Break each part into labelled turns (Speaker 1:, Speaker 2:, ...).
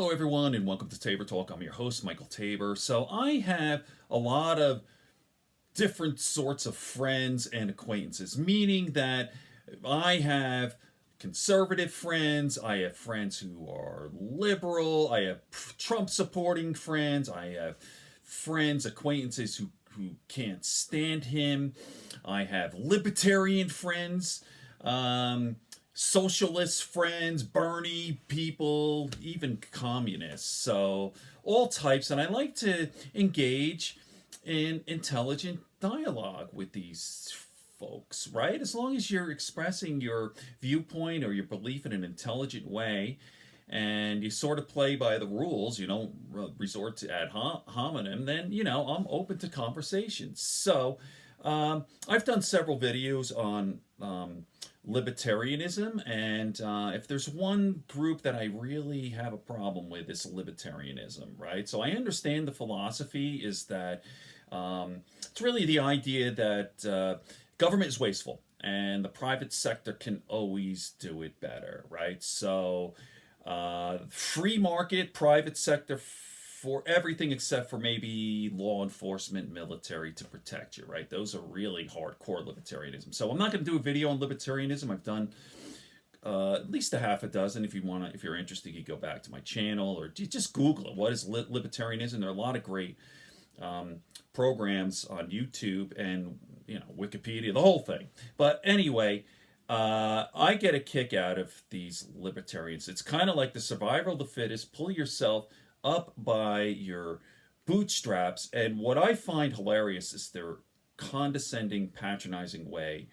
Speaker 1: Hello, everyone, and welcome to Tabor Talk. I'm your host, Michael Tabor. So, I have a lot of different sorts of friends and acquaintances, meaning that I have conservative friends, I have friends who are liberal, I have Trump supporting friends, I have friends, acquaintances who can't stand him, I have libertarian friends. Socialist friends, Bernie people, even communists. So, all types. And I like to engage in intelligent dialogue with these folks, right? As long as you're expressing your viewpoint or your belief in an intelligent way and you sort of play by the rules, you don't resort to ad hominem, then, I'm open to conversations. So, I've done several videos on libertarianism, and if there's one group that I really have a problem with, it's libertarianism, right? So I understand the philosophy is that it's really the idea that government is wasteful and the private sector can always do it better, right? So free market, private sector for everything except for maybe law enforcement, military to protect you, right? Those are really hardcore libertarianism. So I'm not going to do a video on libertarianism. I've done at least a half a dozen. If you're interested, you go back to my channel or just Google it. What is libertarianism? There are a lot of great programs on YouTube and Wikipedia, the whole thing. But anyway. I get a kick out of these libertarians. It's kind of like the survival of the fittest. Pull yourself up by your bootstraps. And what I find hilarious is their condescending, patronizing way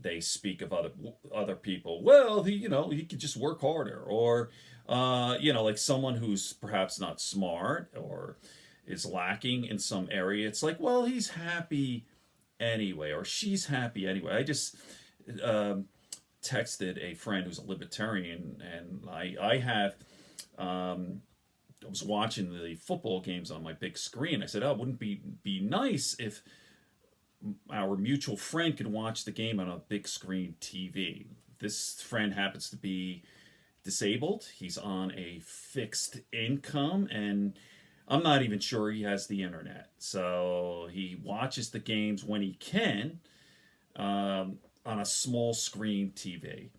Speaker 1: they speak of other people. Well, he could just work harder, or like someone who's perhaps not smart or is lacking in some area. It's like, well, he's happy anyway, or she's happy anyway. I just texted a friend who's a libertarian, and I was watching the football games on my big screen. I said, "Oh, wouldn't be nice if our mutual friend could watch the game on a big screen TV?" This friend happens to be disabled. He's on a fixed income, and I'm not even sure he has the internet. So he watches the games when he can on a small screen TV.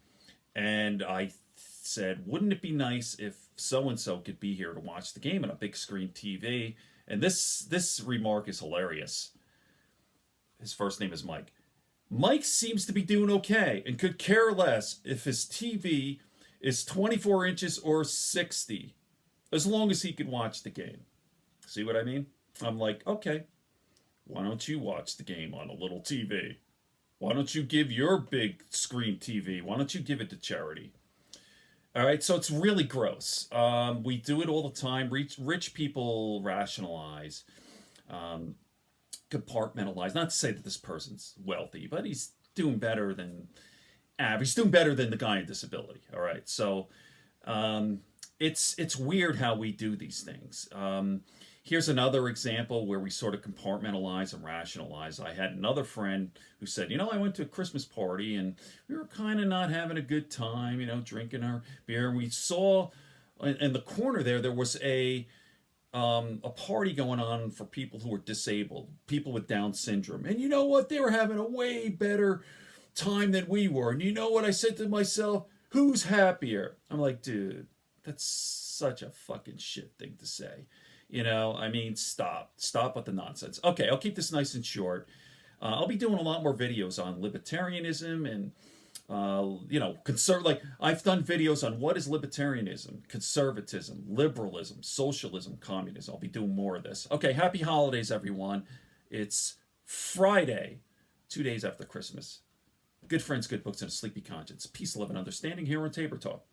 Speaker 1: And I said, wouldn't it be nice if so-and-so could be here to watch the game on a big screen TV? And this remark is hilarious. His first name is Mike. Mike seems to be doing okay and could care less if his TV is 24 inches or 60, as long as he could watch the game. See what I mean? I'm like, okay, why don't you watch the game on a little TV? Why don't you give your big screen TV? Why don't you give it to charity? All right, so it's really gross. We do it all the time. Rich people rationalize, compartmentalize. Not to say that this person's wealthy, but he's doing better than average. He's doing better than the guy in disability. All right, so it's weird how we do these things. Here's another example where we sort of compartmentalize and rationalize. I had another friend who said, I went to a Christmas party and we were kind of not having a good time, drinking our beer. And we saw in the corner there was a party going on for people who were disabled, people with Down syndrome. And you know what? They were having a way better time than we were. And you know what? I said to myself, who's happier? I'm like, dude, that's such a fucking shit thing to say. Stop with the nonsense. Okay, I'll keep this nice and short. I'll be doing a lot more videos on libertarianism and, like I've done videos on what is libertarianism, conservatism, liberalism, socialism, communism. I'll be doing more of this. Okay, happy holidays, everyone. It's Friday, 2 days after Christmas. Good friends, good books, and a sleepy conscience. Peace, love, and understanding here on Tabor Talk.